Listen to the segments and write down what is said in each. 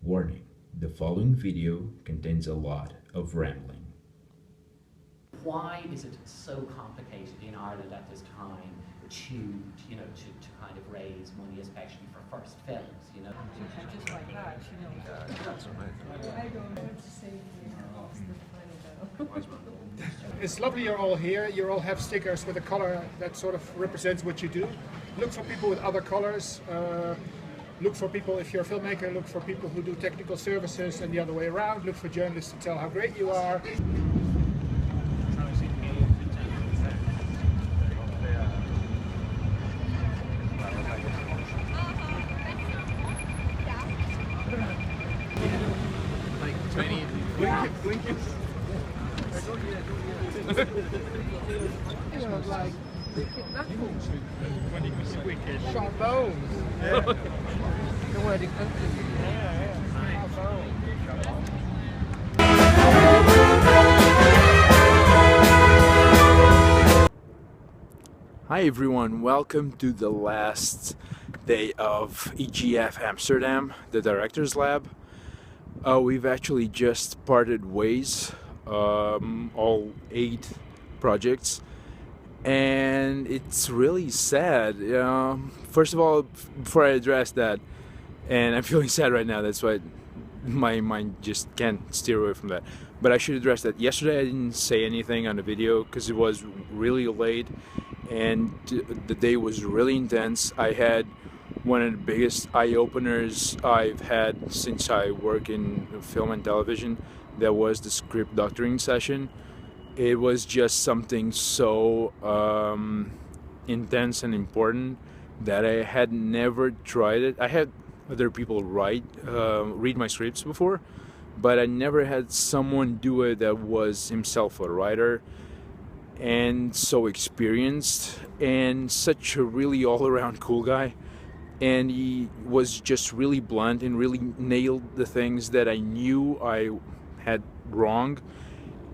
Warning, the following video contains a lot of rambling. Why is it so complicated in Ireland at this time to kind of raise money, especially for first films, Just like that, That's amazing. It's lovely you're all here. You all have stickers with a color that sort of represents what you do. Look for people with other colors. Look for people, if you're a filmmaker, look for people who do technical services and the other way around. Look for journalists to tell how great you are. Like knuckles, sharp bones. Yeah. The word in country. Hi everyone, welcome to the last day of EGF Amsterdam, the Directors Lab. We've actually just parted ways, all 8 projects, and it's really sad. First of all, before I address that, and I'm feeling sad right now, that's why my mind just can't steer away from that, but I should address that. Yesterday I didn't say anything on the video because it was really late and the day was really intense. I had one of the biggest eye-openers I've had since I work in film and television. That was the script doctoring session. It was just something so intense and important that I had never tried it. I had other people read my scripts before, but I never had someone do it that was himself a writer and so experienced and such a really all-around cool guy. And he was just really blunt and really nailed the things that I knew I had wrong,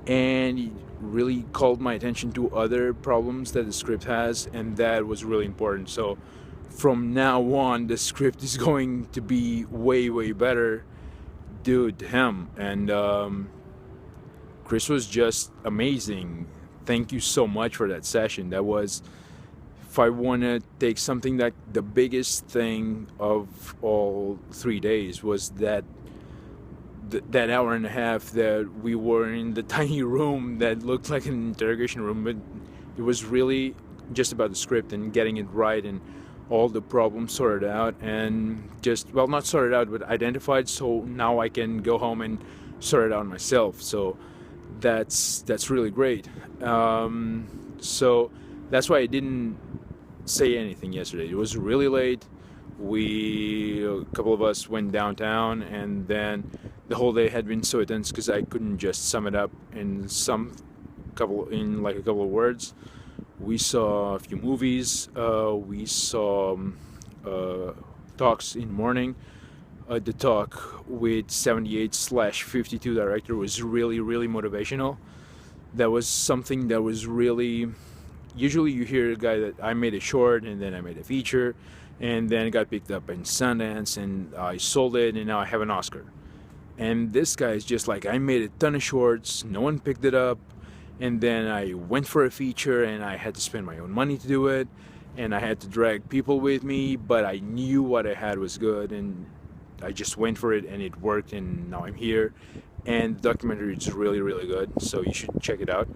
and he really called my attention to other problems that the script has, and that was really important. So from now on, the script is going to be way better due to him. And Chris was just amazing. Thank you so much for that session. That was, if I want to take something, that the biggest thing of all 3 days was that hour and a half that we were in the tiny room that looked like an interrogation room, but it was really just about the script and getting it right and all the problems sorted out, and just, well, not sorted out but identified, so now I can go home and sort it out myself. So that's really great. So that's why I didn't say anything yesterday. It was really late. A couple of us went downtown, and then the whole day had been so intense because I couldn't just sum it up in a couple of words. We saw a few movies. We saw talks in the morning. The talk with 78/52 director was really motivational. That was something that was really, usually you hear a guy that I made a short and then I made a feature and then it got picked up in Sundance and I sold it and now I have an Oscar. And this guy is just like, I made a ton of shorts, no one picked it up, and then I went for a feature and I had to spend my own money to do it, and I had to drag people with me, but I knew what I had was good and I just went for it and it worked, and now I'm here. And the documentary is really good, so you should check it out.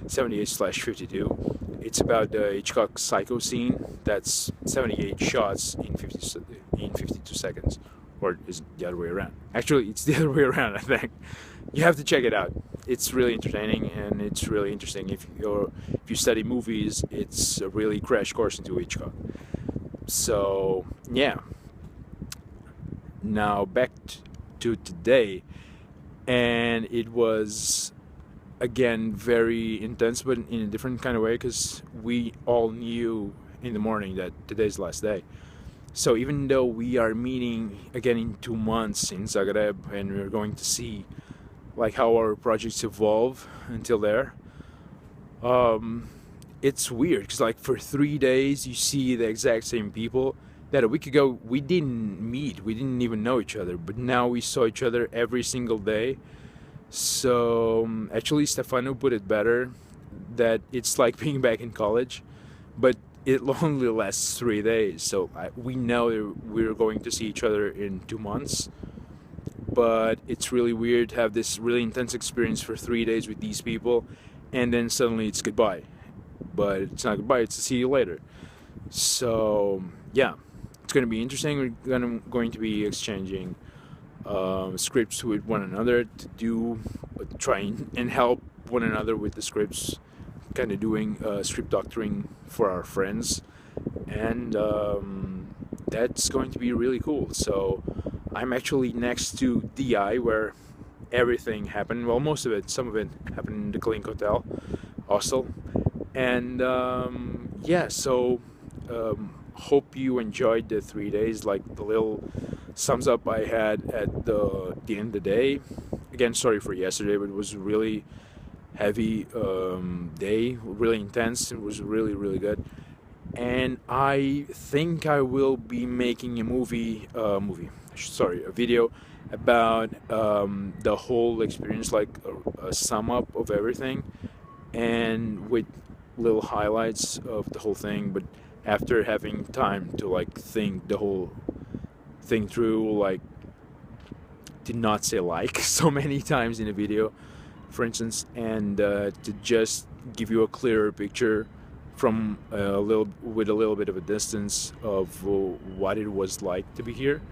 78/52. It's about the Hitchcock psycho scene. That's 78 shots in 52 seconds. Or is it the other way around? Actually, it's the other way around, I think. You have to check it out. It's really entertaining and it's really interesting. If you study movies, it's a really crash course into Hitchcock. So yeah. Now back to today, and it was again very intense, but in a different kind of way, because we all knew in the morning that today's the last day. So even though we are meeting again in 2 months in Zagreb, and we're going to see like how our projects evolve until there, it's weird because like for 3 days you see the exact same people that a week ago we didn't meet, we didn't even know each other, but now we saw each other every single day. So actually Stefano put it better, that it's like being back in college, but it only lasts 3 days. So we know we're going to see each other in 2 months, but it's really weird to have this really intense experience for 3 days with these people, and then suddenly it's goodbye. But it's not goodbye, it's to see you later. So yeah, it's going to be interesting. We're going to be exchanging scripts with one another to try and help one another with the scripts, kind of doing script doctoring for our friends, and that's going to be really cool. So I'm actually next to DI, where everything happened. Well, most of it, some of it happened in the Clink Hotel, hostel, and yeah. So hope you enjoyed the 3 days. Like the little sums up I had at the end of the day. Again, sorry for yesterday, but it was really heavy day, really intense. It was really, really good. And I think I will be making a video about the whole experience, like a sum up of everything, and with little highlights of the whole thing. But after having time to like think the whole thing through, like did not say like so many times in a video, for instance, and to just give you a clearer picture from with a little bit of a distance of what it was like to be here.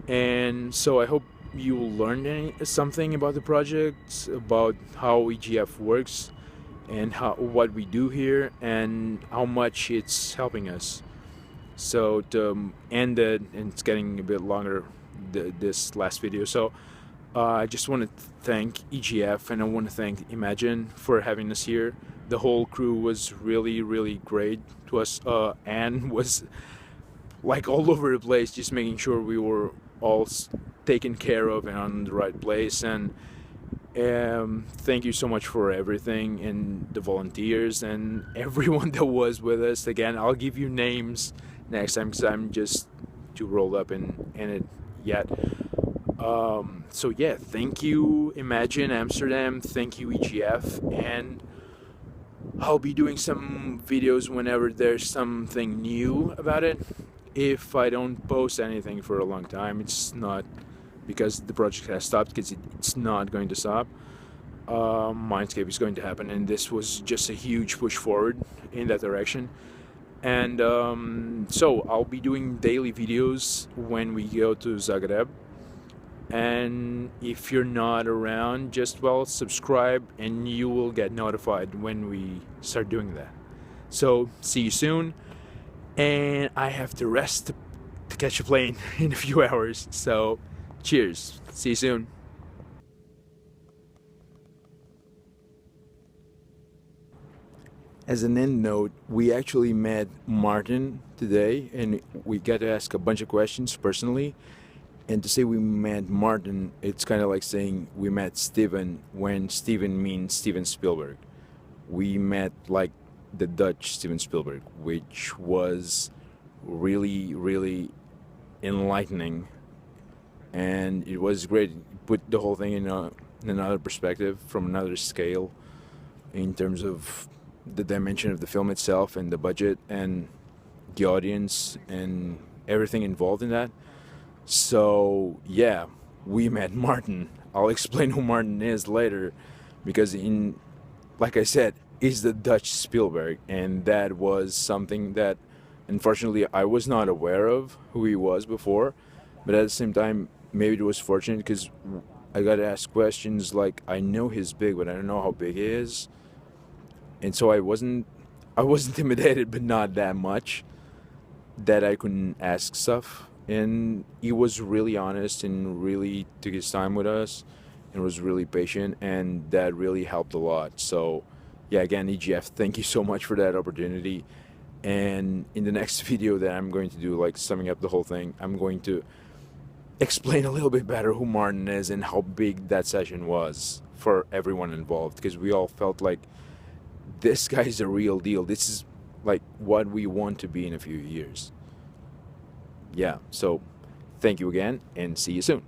And so I hope you learned something about the project, about how EGF works, and what we do here, and how much it's helping us. So to end it, and it's getting a bit longer, this last video, so I just want to thank EGF, and I want to thank Imagine for having us here. The whole crew was really, really great to us. Anne was like all over the place, just making sure we were all taken care of and on the right place. And thank you so much for everything, and the volunteers and everyone that was with us. Again, I'll give you names next time because I'm just too rolled up in it yet. So yeah, thank you Imagine Amsterdam, thank you EGF, and I'll be doing some videos whenever there's something new about it. If I don't post anything for a long time, it's not because the project has stopped, because it's not going to stop. Mindscape is going to happen, and this was just a huge push forward in that direction. And so I'll be doing daily videos when we go to Zagreb. And if you're not around, just subscribe and you will get notified when we start doing that. So see you soon, and I have to rest to catch a plane in a few hours. So cheers, see you soon. As an end note, we actually met Martin today, and we got to ask a bunch of questions personally. And to say we met Martin, it's kind of like saying we met Steven when Steven means Steven Spielberg. We met like the Dutch Steven Spielberg, which was really, really enlightening. And it was great. It put the whole thing in another perspective, from another scale, in terms of the dimension of the film itself, and the budget, and the audience, and everything involved in that. So yeah, we met Martin. I'll explain who Martin is later, because like I said, he's the Dutch Spielberg, and that was something that unfortunately I was not aware of who he was before. But at the same time, maybe it was fortunate, because I got to ask questions like, I know he's big, but I don't know how big he is. And so I wasn't intimidated, but not that much, that I couldn't ask stuff. And he was really honest and really took his time with us and was really patient, and that really helped a lot. So yeah, again, EGF, thank you so much for that opportunity. And in the next video that I'm going to do, like summing up the whole thing, I'm going to explain a little bit better who Martin is and how big that session was for everyone involved, because we all felt like this guy's a real deal. This is like what we want to be in a few years. yeah, so thank you again and see you soon.